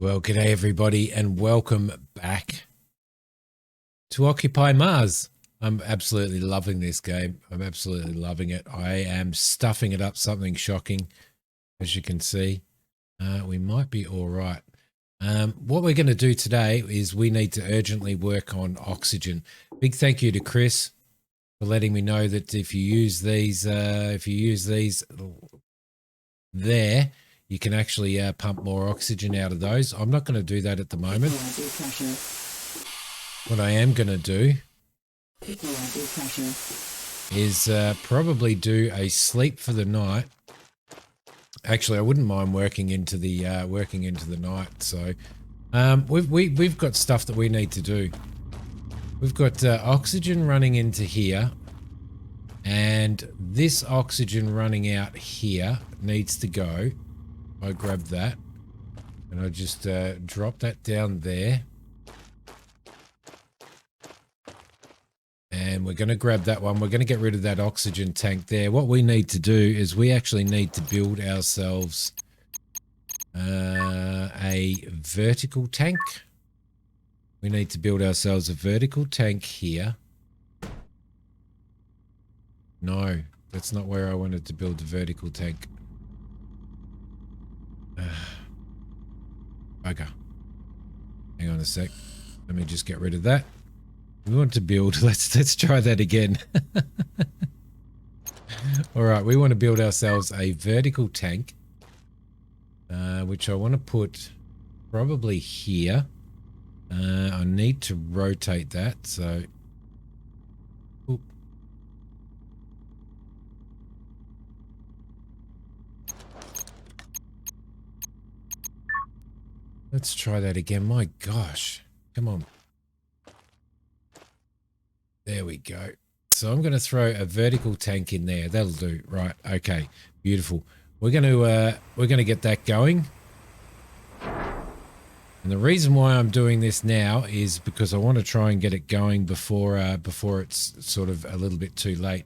Well, g'day everybody and welcome back to Occupy Mars. I'm absolutely loving this game. I'm absolutely loving it. I am stuffing it up something shocking, as you can see. We might be all right. What we're going to do today is we need to urgently work on oxygen. Big thank you to Chris for letting me know that if you use these there, you can actually pump more oxygen out of those. I'm not going to do that at the moment. What I am going to do is probably do a sleep for the night. Actually, I wouldn't mind working into the night. So we've got stuff that we need to do. We've got oxygen running into here, and this oxygen running out here needs to go. I grab that and I just drop that down there, and we're going to grab that one. We're going to get rid of that oxygen tank there. What we need to do is we actually need to build ourselves a vertical tank. We need to build ourselves a vertical tank here. No, that's not where I wanted to build the vertical tank. Okay. Hang on a sec. Let me just get rid of that. We want to build. Let's try that again. All right, we want to build ourselves a vertical tank, which I want to put probably here. I need to rotate that, so. Oop. Let's try that again. My gosh. Come on. There we go. So I'm going to throw a vertical tank in there. That'll do. Right. Okay. Beautiful. We're going to get that going. And the reason why I'm doing this now is because I want to try and get it going before it's sort of a little bit too late.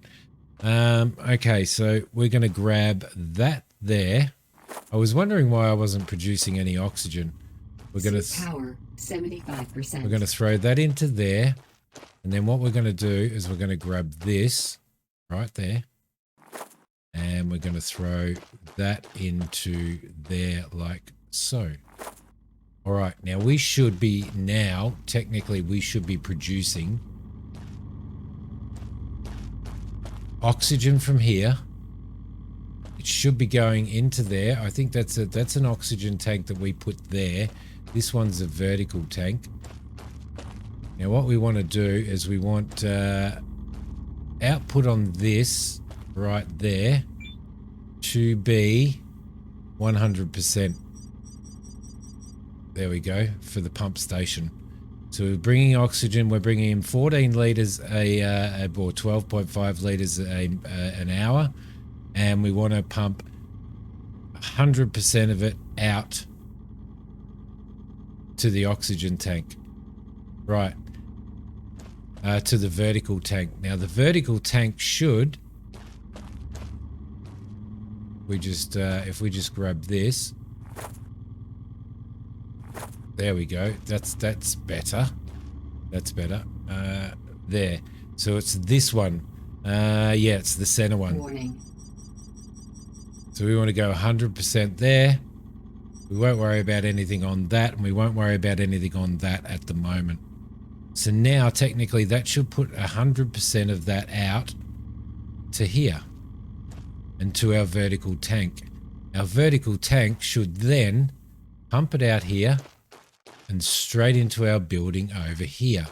Okay. So we're going to grab that there. I was wondering why I wasn't producing any oxygen. We're going to power 75%. We're going to throw that into there, and then what we're going to do is we're going to grab this right there, and we're going to throw that into there like so. All right, now technically we should be producing oxygen from here. It should be going into there. I think that's an oxygen tank that we put there. This one's a vertical tank. Now what we want to do is we want output on this right there to be 100%. There we go, for the pump station. So we're bringing oxygen. We're bringing in 14 litres or 12.5 litres an hour, and we want to pump 100% of it out to the oxygen tank. Right. To the vertical tank. Now the vertical tank should, if we just grab this, there we go. That's better. That's better. There. So it's this one. Yeah, it's the center one. Warning. So we want to go 100% there. We won't worry about anything on that, and we won't worry about anything on that at the moment. So now technically that should put 100% of that out to here and to our vertical tank. Our vertical tank should then pump it out here and straight into our building over here,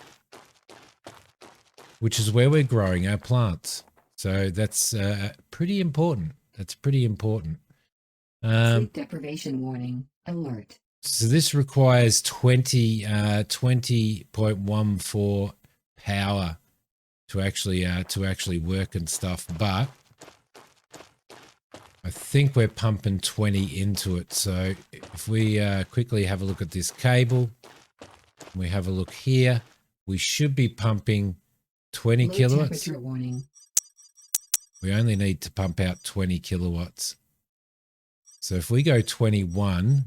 which is where we're growing our plants. So that's pretty important. That's pretty important. Sleep deprivation warning alert. So this requires 20.14 power to actually work and stuff, but I think we're pumping 20 into it. So if we quickly have a look at this cable, we have a look here, we should be pumping 20 kilowatts. Temperature warning. We only need to pump out 20 kilowatts. So if we go 21,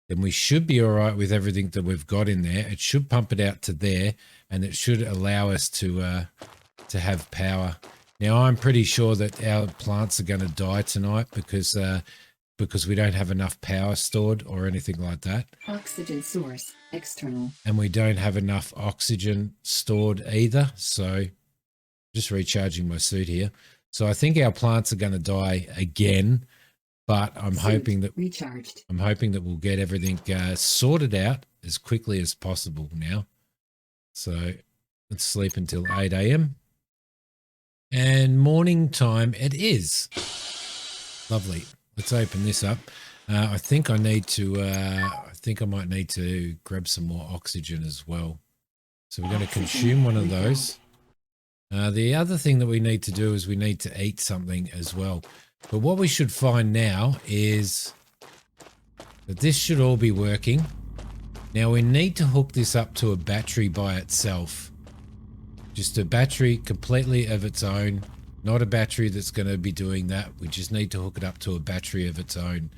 then we should be all right with everything that we've got in there. It should pump it out to there, and it should allow us to have power. Now, I'm pretty sure that our plants are going to die tonight because we don't have enough power stored or anything like that. Oxygen source external. And we don't have enough oxygen stored either. So just recharging my suit here. So I think our plants are going to die again, but I'm hoping that we'll get everything sorted out as quickly as possible now. So let's sleep until 8 a.m. And morning time it is. Lovely. Let's open this up. I think I need to. I think I might need to grab some more oxygen as well. So we're going to consume one of those. The other thing that we need to do is we need to eat something as well. But what we should find now is that this should all be working. Now we need to hook this up to a battery by itself. Just a battery completely of its own, not a battery that's going to be doing that. We just need to hook it up to a battery of its own.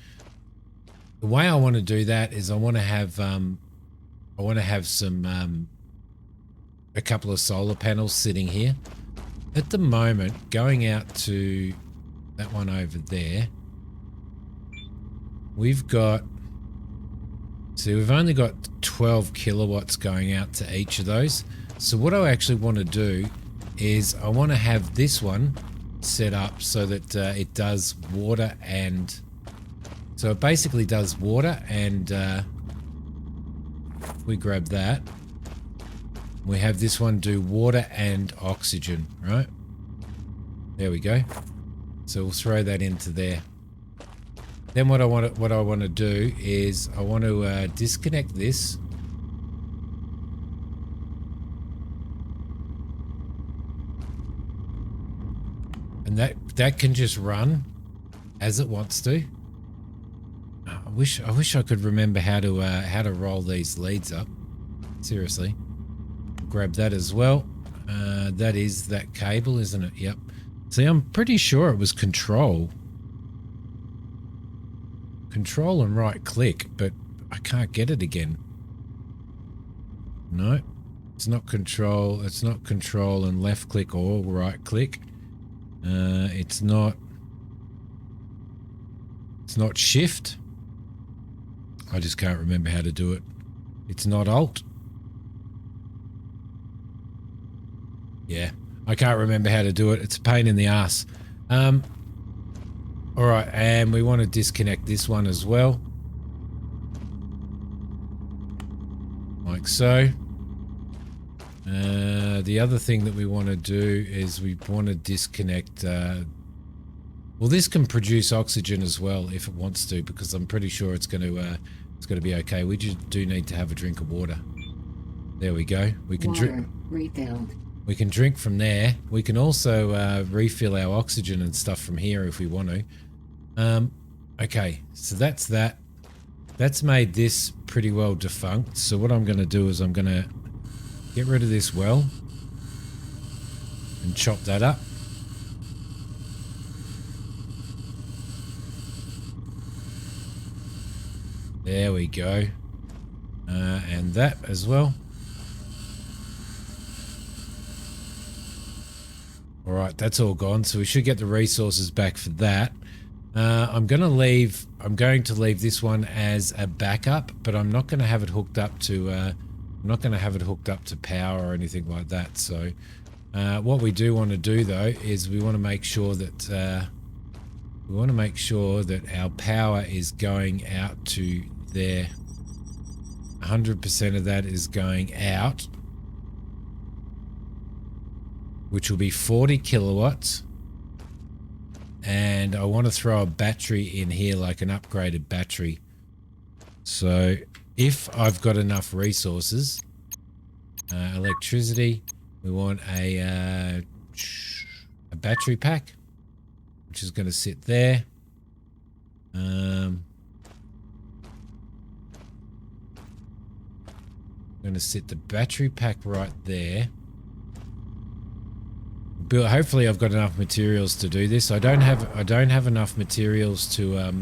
The way I want to do that is I want to have some a couple of solar panels sitting here. At the moment, going out to that one over there, we've only got 12 kilowatts going out to each of those. So what I actually want to do is I want to have this one set up so that it does water and... So it basically does water and we grab that. We have this one do water and oxygen, right? There we go. So we'll throw that into there. Then what I want to do is I want to disconnect this. And that can just run as it wants to. I wish I could remember how to roll these leads up. Seriously. Grab that as well. That is that cable, isn't it? Yep. See, I'm pretty sure it was control. Control and right click, but I can't get it again. No, it's not control. It's not control and left click or right click. It's not shift. I just can't remember how to do it. It's not alt. Yeah, I can't remember how to do it. It's a pain in the ass. All right, and we want to disconnect this one as well. Like so. The other thing that we want to do is we want to disconnect... well, this can produce oxygen as well if it wants to, because I'm pretty sure it's going to be okay. We just do need to have a drink of water. There we go. We can drink. Refilled. We can drink from there. We can also refill our oxygen and stuff from here if we want to. Okay, so that's that. That's made this pretty well defunct. So what I'm going to do is I'm going to get rid of this well and chop that up. There we go. And that as well. All right, that's all gone. So we should get the resources back for that. I'm going to leave this one as a backup, but I'm not going to have it hooked up to power or anything like that. So what we do want to do though is we want to make sure that our power is going out to there. 100% of that is going out, which will be 40 kilowatts. And I want to throw a battery in here, like an upgraded battery. So if I've got enough resources, electricity, we want a battery pack, which is going to sit there. I'm going to sit the battery pack right there. Hopefully I've got enough materials to do this. I don't have enough materials to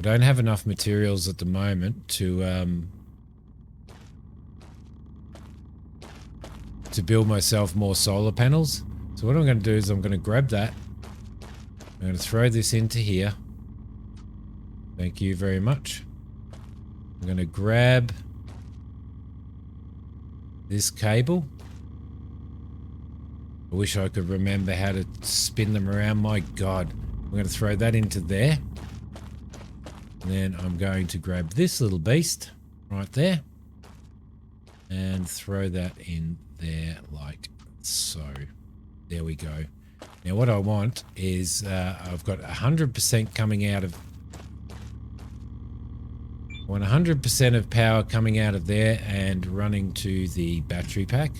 I don't have enough materials at the moment to build myself more solar panels. So what I'm going to do is I'm going to grab that. I'm going to throw this into here. Thank you very much. I'm going to grab this cable. I wish I could remember how to spin them around. My God. I'm going to throw that into there. And then I'm going to grab this little beast right there and throw that in there like so. There we go. Now what I want is I've got 100% coming out of... I want 100% of power coming out of there and running to the battery pack.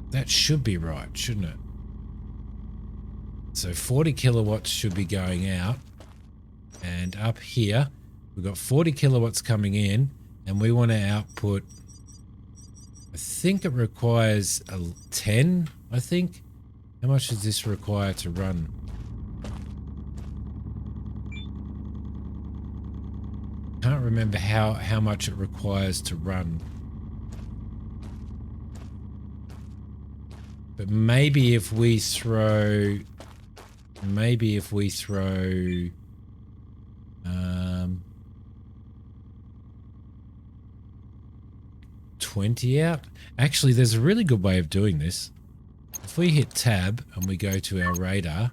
That should be right, shouldn't it? So 40 kilowatts should be going out. And up here, we've got 40 kilowatts coming in, and we want to output, I think it requires a 10, I think. How much does this require to run? Can't remember how much it requires to run. But maybe if we throw 20 out. Actually, there's a really good way of doing this. If we hit tab and we go to our radar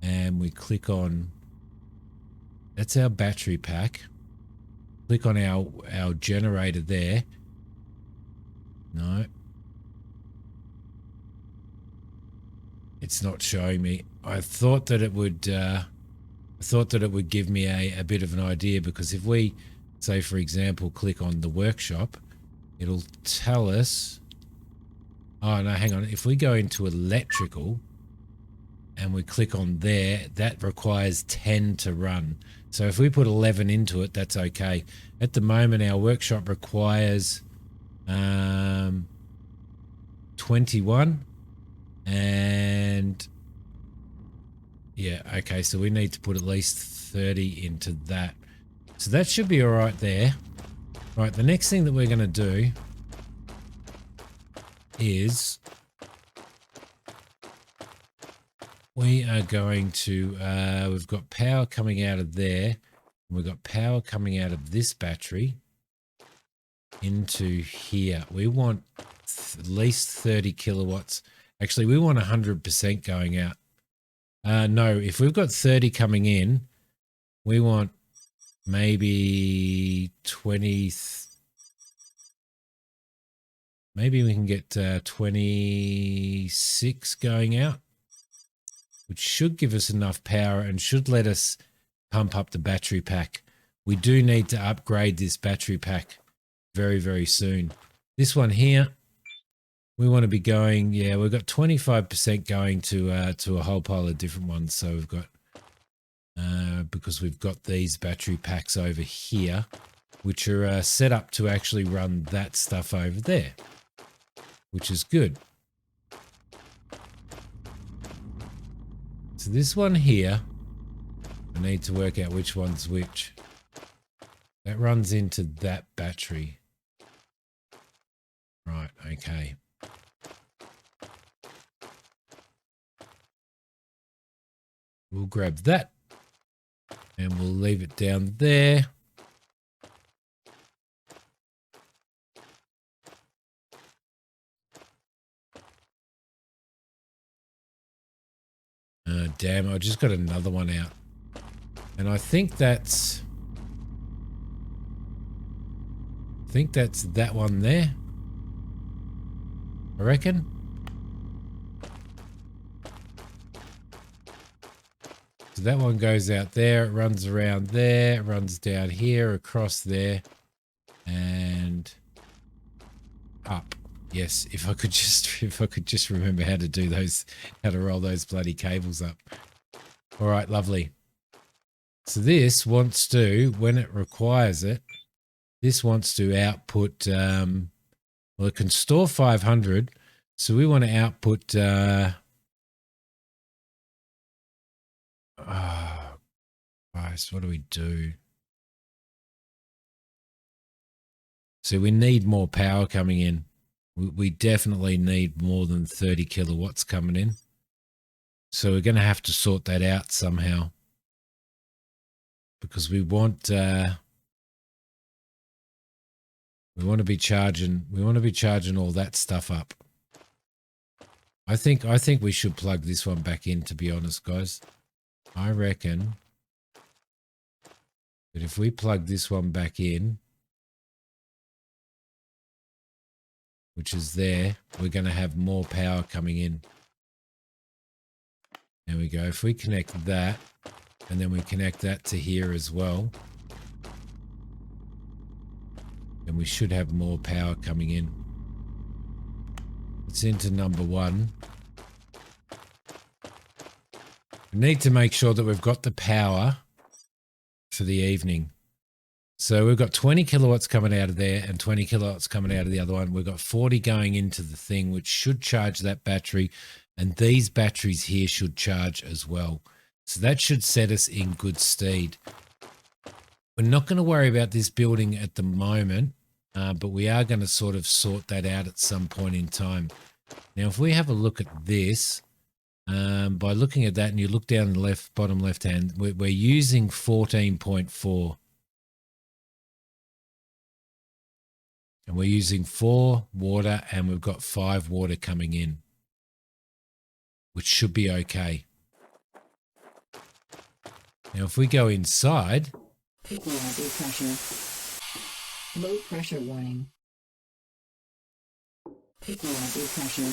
and we click on, that's our battery pack. Click on our generator there. No. It's not showing me. I thought that it would give me a bit of an idea, because if we say, for example, click on the workshop, it'll tell us, oh no, hang on. If we go into electrical and we click on there, that requires 10 to run. So if we put 11 into it, that's okay. At the moment, our workshop requires 21. And yeah, okay, so we need to put at least 30 into that. So that should be all right there. Right, the next thing that we're going to do is we are going to, we've got power coming out of there. And we've got power coming out of this battery into here. We want at least 30 kilowatts. Actually, we want 100% going out. No, if we've got 30 coming in, we want maybe 20. Maybe we can get 26 going out, which should give us enough power and should let us pump up the battery pack. We do need to upgrade this battery pack very, very soon. This one here, we want to be going, yeah, we've got 25% going to a whole pile of different ones. So we've got, because we've got these battery packs over here, which are set up to actually run that stuff over there, which is good. So this one here, I need to work out which one's which. That runs into that battery. Right, okay. We'll grab that and we'll leave it down there. Damn, I just got another one out. And I think that's that one there. I reckon. So that one goes out there, it runs around there, it runs down here, across there, and up. Yes, if I could just remember how to do those, how to roll those bloody cables up. All right, lovely. So this wants to, when it requires it, this wants to output, well, it can store 500. So we want to output Oh, Christ, what do we do? So we need more power coming in. We definitely need more than 30 kilowatts coming in. So we're going to have to sort that out somehow, because we want to be charging all that stuff up. I think we should plug this one back in, to be honest, guys. I reckon that if we plug this one back in, which is there, we're going to have more power coming in. There we go. If we connect that, and then we connect that to here as well, then we should have more power coming in. It's into number 1. We need to make sure that we've got the power for the evening. So we've got 20 kilowatts coming out of there and 20 kilowatts coming out of the other one. We've got 40 going into the thing, which should charge that battery. And these batteries here should charge as well. So that should set us in good stead. We're not going to worry about this building at the moment, but we are going to sort that out at some point in time. Now, if we have a look at this, by looking at that, and you look down the bottom left hand, we're using 14.4. And we're using 4 water, and we've got 5 water coming in, which should be okay. Now, if we go inside... Equalizer pressure. Low pressure warning. Equalizer pressure.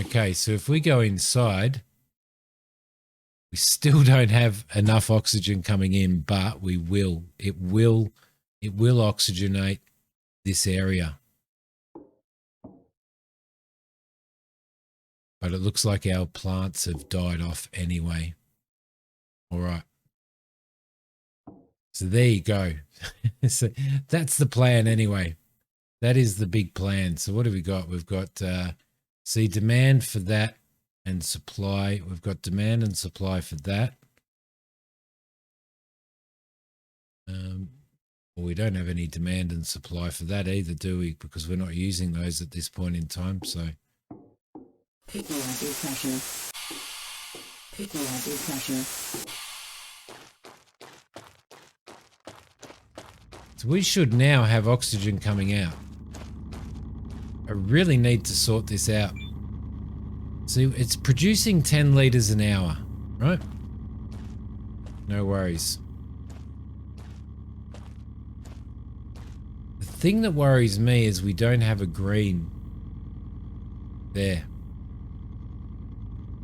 Okay, so if we go inside, we still don't have enough oxygen coming in, but we will. It will oxygenate this area. But it looks like our plants have died off anyway. All right. So there you go. So that's the plan anyway. That is the big plan. So what have we got? We've got, see, demand for that and supply. We've got demand and supply for that. Well, we don't have any demand and supply for that either, do we? Because we're not using those at this point in time. So equalizer pressure. Equalizer pressure. So we should now have oxygen coming out. I really need to sort this out. See, it's producing 10 litres an hour, right? No worries. The thing that worries me is we don't have a green there.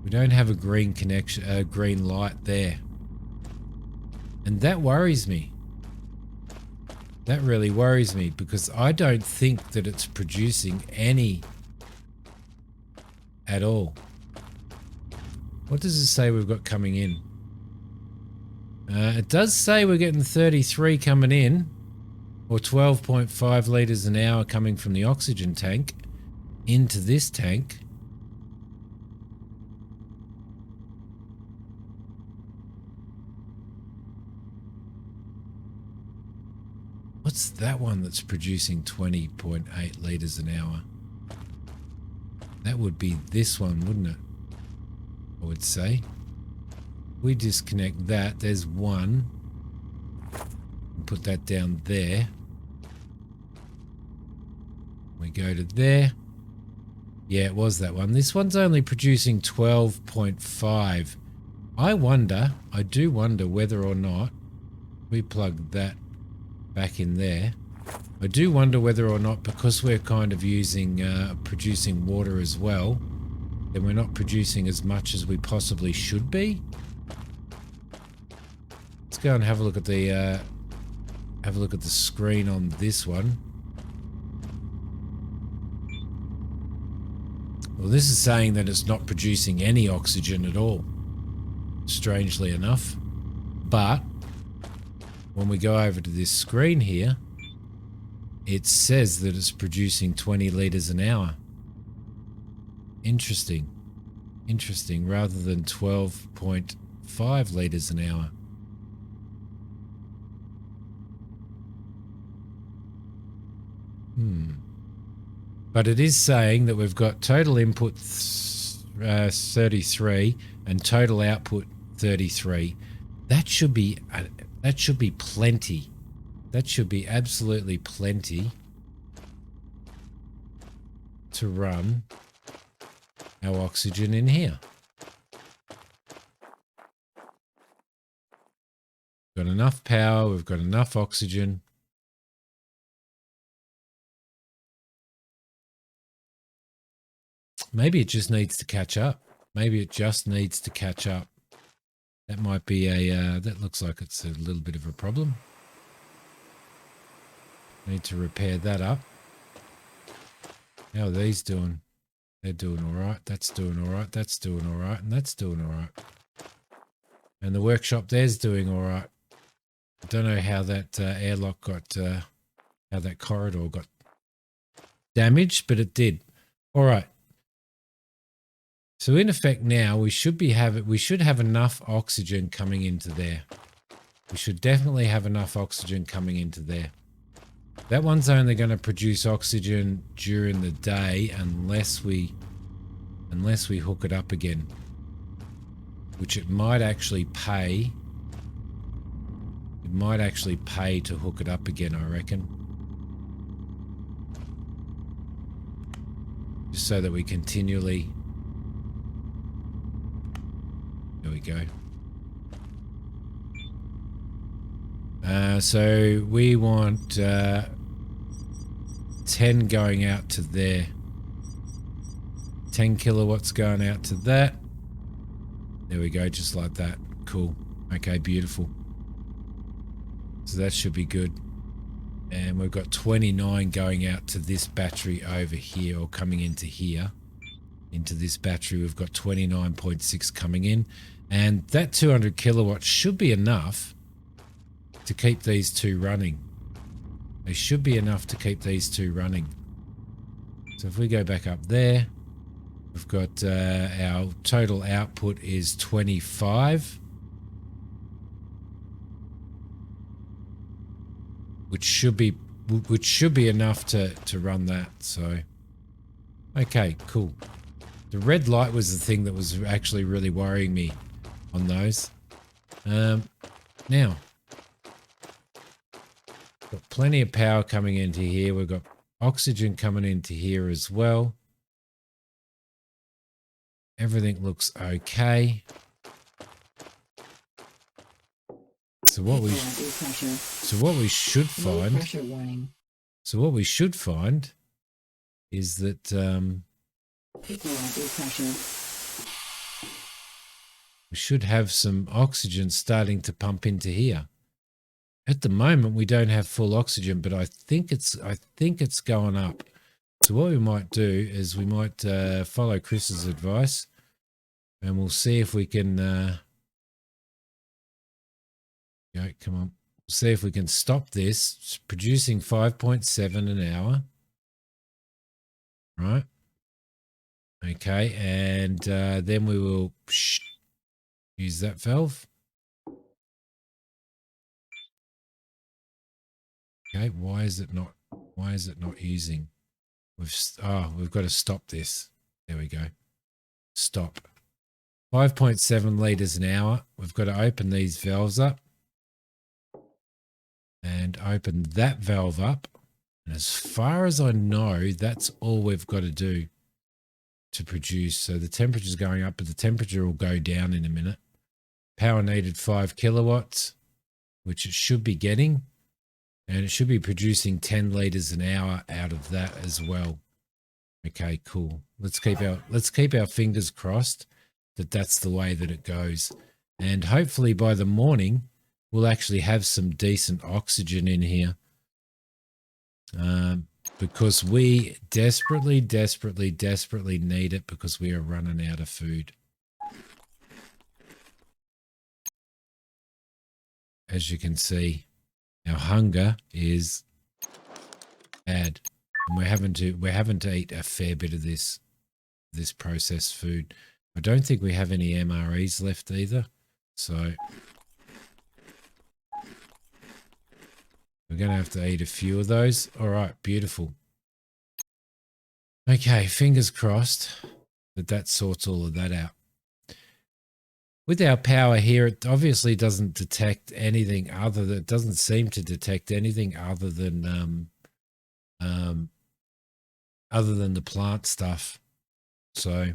We don't have a green connection, a green light there. And that worries me. That really worries me, because I don't think that it's producing any at all. What does it say we've got coming in? It does say we're getting 33 coming in, or 12.5 litres an hour coming from the oxygen tank into this tank. What's that one that's producing 20.8 litres an hour? That would be this one, wouldn't it? I would say. We disconnect that. There's one. Put that down there. We go to there. Yeah, it was that one. This one's only producing 12.5. I do wonder whether or not we plug that back in there. I do wonder whether or not, because we're kind of using producing water as well, then we're not producing as much as we possibly should be. Let's go and have a look at the screen on this one. Well, this is saying that it's not producing any oxygen at all, strangely enough. But when we go over to this screen here, it says that it's producing 20 litres an hour. Interesting. Interesting. Rather than 12.5 5 litres an hour. But it is saying that we've got total input 33 and total output 33. That should be plenty. That should be absolutely plenty to run our oxygen in here. Got enough power, we've got enough oxygen. Maybe it just needs to catch up. Maybe it just needs to catch up. That might be that looks like it's a little bit of a problem. Need to repair that up. How are these doing? They're doing all right. That's doing all right. That's doing all right. And that's doing all right. And the workshop there's doing all right. I don't know how that airlock got, how that corridor got damaged, but it did. All right. So in effect now we should have enough oxygen coming into there. We should definitely have enough oxygen coming into there. That one's only going to produce oxygen during the day unless we hook it up again, which it might actually pay. It might actually pay to hook it up again, I reckon. Just so that we continually... There we go. So we want 10 going out to there. 10 kilowatts going out to that. There we go, just like that. Cool. Okay, beautiful. So that should be good. And we've got 29 going out to this battery over here, or coming into here. Into this battery, we've got 29.6 coming in. And that 200 kilowatts should be enough to keep these two running. They should be enough to keep these two running. So if we go back up there, we've got our total output is 25. Which should be enough to run that. So, okay, cool. The red light was the thing that was actually really worrying me on those. Now, got plenty of power coming into here. We've got oxygen coming into here as well. Everything looks okay. So what we should find is that we should have some oxygen starting to pump into here. At the moment we don't have full oxygen, but I think it's going up. So what we might do is we might follow Chris's advice, and we'll see if we can come on. See if we can stop this. It's producing 5.7 an hour. Right. Okay, and then we will use that valve. Okay, why is it not using? We've got to stop this. There we go. Stop. 5.7 litres an hour. We've got to open these valves up. And open that valve up. And as far as I know, that's all we've got to do to produce. So the temperature's going up, but the temperature will go down in a minute. Power needed 5 kilowatts, which it should be getting. And it should be producing 10 litres an hour out of that as well. Okay, cool. Let's keep our fingers crossed that that's the way that it goes. And hopefully by the morning, we'll actually have some decent oxygen in here, because we desperately need it, because we are running out of food. As you can see, our hunger is bad, and we're having to eat a fair bit of this processed food. I don't think we have any MREs left either. So we're going to have to eat a few of those. All right, beautiful. Okay, fingers crossed that sorts all of that out. With our power here, it obviously doesn't detect anything it doesn't seem to detect anything other than the plant stuff. So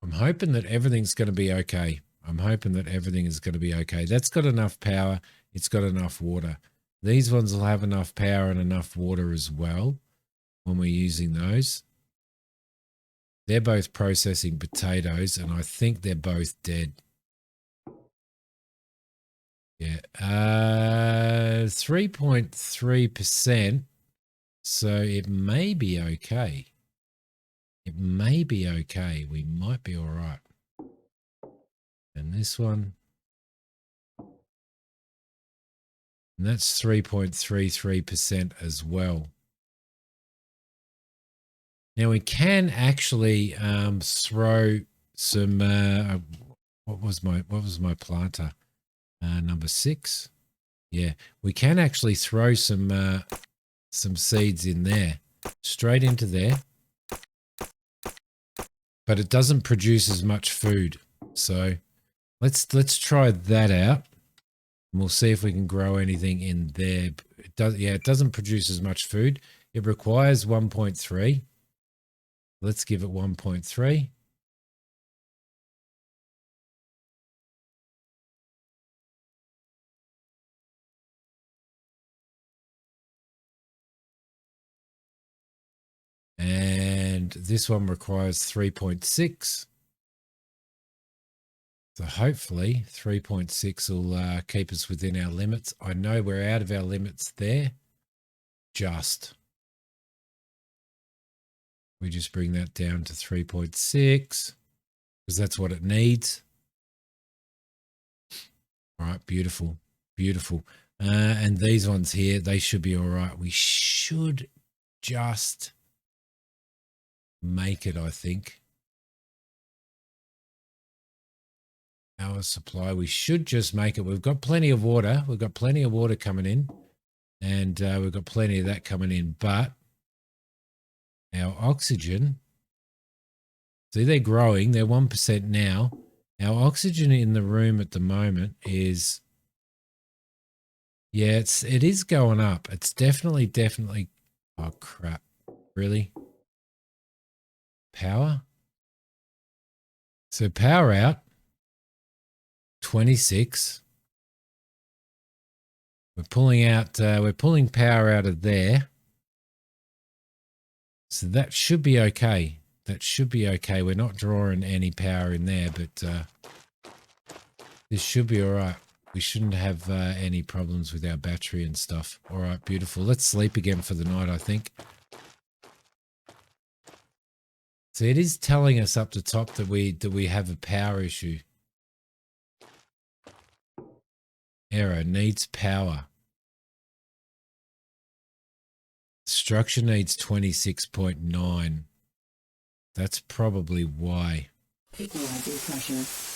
I'm hoping that everything's going to be okay. I'm hoping that everything is going to be okay. That's got enough power. It's got enough water. These ones will have enough power and enough water as well when we're using those. They're both processing potatoes, and I think they're both dead. Yeah. 3.3%. So it may be okay. It may be okay. We might be all right. And this one. And that's 3.33% as well. Now we can actually throw some. What was my planter? Number 6. Yeah, we can actually throw some seeds in there, straight into there. But it doesn't produce as much food. So let's try that out. And we'll see if we can grow anything in there. It doesn't produce as much food. It requires 1.3. Let's give it 1.3. And this one requires 3.6. So hopefully 3.6 will keep us within our limits. I know we're out of our limits there. We just bring that down to 3.6 because that's what it needs. All right, beautiful, beautiful. And these ones here, they should be all right. We should just make it, I think. Power supply, we should just make it. We've got plenty of water. We've got plenty of water coming in, and we've got plenty of that coming in. But our oxygen, see, they're growing. They're 1% now. Our oxygen in the room at the moment is, yeah, it is going up. It's definitely. Oh crap! Really? Power. So power out. 26. We're pulling power out of there. So that should be okay. That should be okay. We're not drawing any power in there, but this should be all right. We shouldn't have any problems with our battery and stuff. All right, beautiful. Let's sleep again for the night, I think. So it is telling us up the top that we have a power issue. Error, needs power. Structure needs 26.9. That's probably why.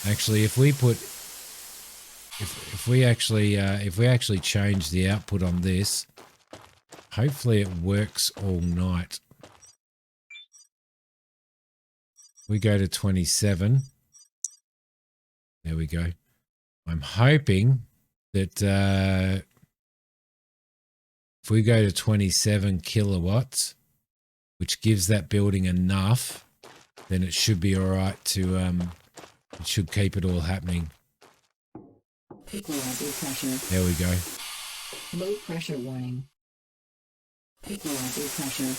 Actually, if we actually change the output on this, hopefully it works all night. We go to 27. There we go. I'm hoping that if we go to 27 kilowatts, which gives that building enough, then it should be all right to, it should keep it all happening. There we go. Low pressure warning. Equalizer pressure.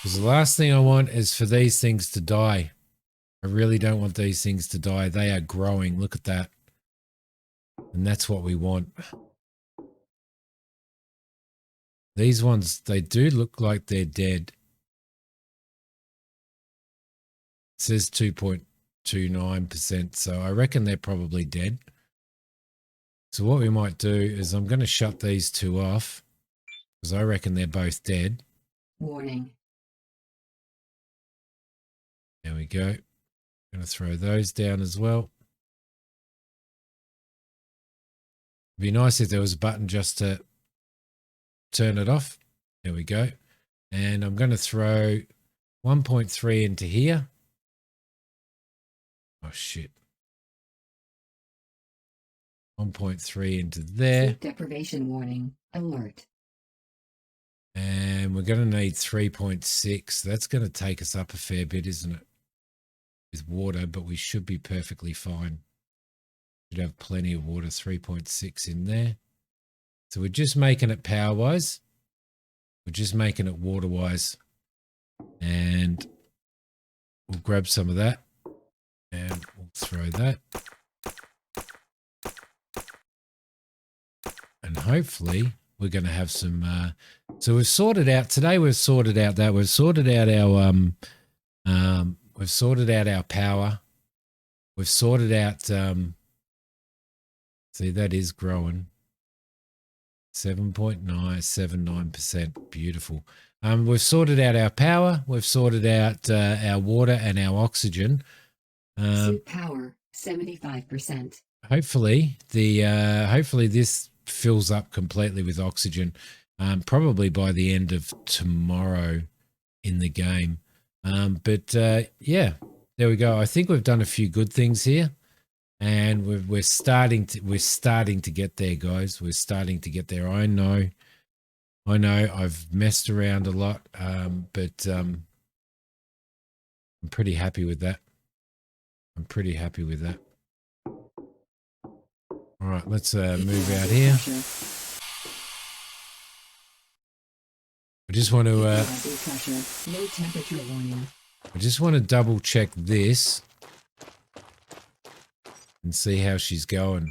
Because the last thing I want is for these things to die. I really don't want these things to die. They are growing. Look at that. And that's what we want. These ones, they do look like they're dead. It says 2.29%, so I reckon they're probably dead. So what we might do is I'm going to shut these two off. because I reckon they're both dead. Warning. There we go. Going to throw those down as well. It'd be nice if there was a button just to turn it off. There we go. And I'm going to throw 1.3 into here. Oh, shit. 1.3 into there. Sleep deprivation warning. Alert. And we're going to need 3.6. That's going to take us up a fair bit, isn't it? With water, but we should be perfectly fine. Should have plenty of water. 3.6 in there. So we're just making it power-wise. We're just making it water-wise. And we'll grab some of that. And we'll throw that. And hopefully we're going to have some... so we've sorted out... Today we've sorted out that. We've sorted out our... we've sorted out our power. We've sorted out... see, that is growing. 7.979%. Beautiful. We've sorted out our power. We've sorted out our water and our oxygen. Suit power 75%. Hopefully this fills up completely with oxygen. Probably by the end of tomorrow in the game. But yeah, there we go. I think we've done a few good things here. And we're starting to get there, guys. We're starting to get there. I know I've messed around a lot, but I'm pretty happy with that. I'm pretty happy with that. All right, let's move out here. I just want to Low temperature warning. I just want to double check this and see how she's going.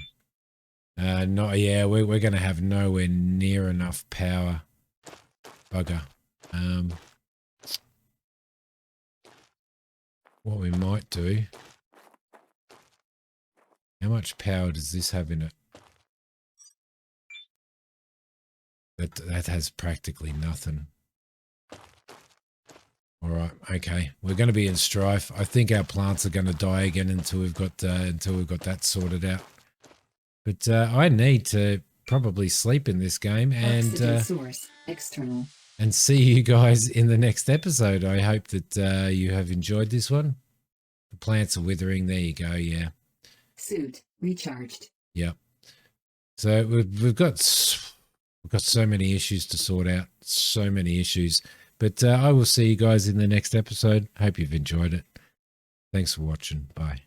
We're going to have nowhere near enough power. Bugger. What we might do... How much power does this have in it? That has practically nothing. All right, okay. We're going to be in strife. I think our plants are going to die again until we've got that sorted out. But I need to probably sleep in this game and source external. And see you guys in the next episode. I hope that you have enjoyed this one. The plants are withering. There you go. Yeah. Suit recharged. Yep. So we've got so many issues to sort out. So many issues. But I will see you guys in the next episode. Hope you've enjoyed it. Thanks for watching. Bye.